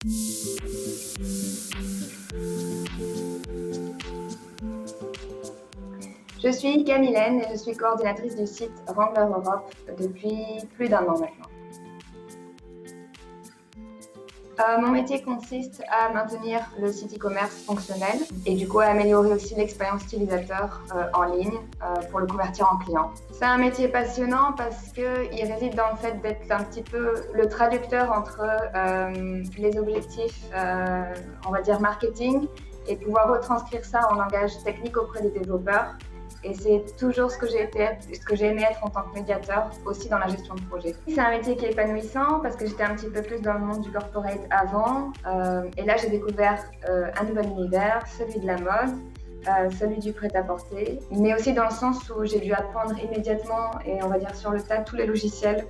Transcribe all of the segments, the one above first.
Je suis Camilène et je suis coordinatrice du site Wrangler Europe depuis plus d'un an maintenant. Mon métier consiste à maintenir le site e-commerce fonctionnel et du coup à améliorer aussi l'expérience utilisateur en ligne pour le convertir en client. C'est un métier passionnant parce qu'il réside dans le fait d'être un petit peu le traducteur entre les objectifs, on va dire marketing, et pouvoir retranscrire ça en langage technique auprès des développeurs. Et c'est toujours ce que j'ai aimé être en tant que médiateur, aussi dans la gestion de projet. C'est un métier qui est épanouissant parce que j'étais un petit peu plus dans le monde du corporate avant. Et là, j'ai découvert un nouvel univers, celui de la mode, celui du prêt-à-porter, mais aussi dans le sens où j'ai dû apprendre immédiatement et on va dire sur le tas tous les logiciels,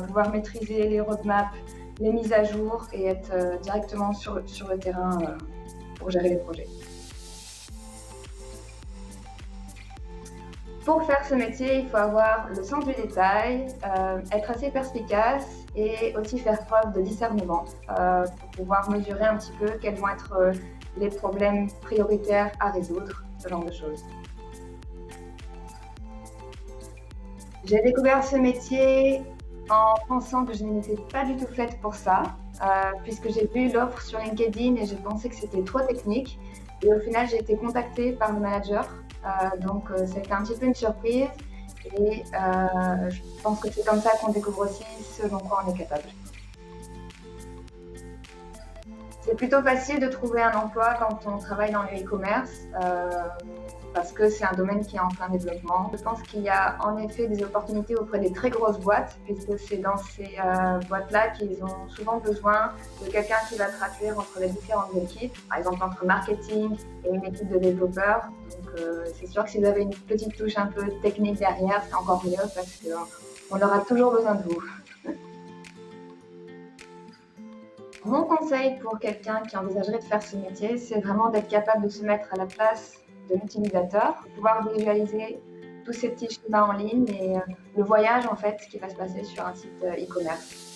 pouvoir maîtriser les roadmaps, les mises à jour et être directement sur le terrain pour gérer les projets. Pour faire ce métier, il faut avoir le sens du détail, être assez perspicace et aussi faire preuve de discernement pour pouvoir mesurer un petit peu quels vont être les problèmes prioritaires à résoudre, ce genre de choses. J'ai découvert ce métier en pensant que je n'étais pas du tout faite pour ça, puisque j'ai vu l'offre sur LinkedIn et j'ai pensé que c'était trop technique. Et au final, j'ai été contactée par le manager, donc c'était un petit peu une surprise. Et je pense que c'est comme ça qu'on découvre aussi ce dont quoi on est capable. C'est plutôt facile de trouver un emploi quand on travaille dans le e-commerce parce que c'est un domaine qui est en plein développement. Je pense qu'il y a en effet des opportunités auprès des très grosses boîtes puisque c'est dans ces boîtes-là qu'ils ont souvent besoin de quelqu'un qui va traduire entre les différentes équipes, par exemple entre marketing et une équipe de développeurs. Donc c'est sûr que si vous avez une petite touche un peu technique derrière, c'est encore mieux parce qu'on aura toujours besoin de vous. Mon conseil pour quelqu'un qui envisagerait de faire ce métier, c'est vraiment d'être capable de se mettre à la place de l'utilisateur, de pouvoir visualiser tous ces petits schémas en ligne et le voyage en fait qui va se passer sur un site e-commerce.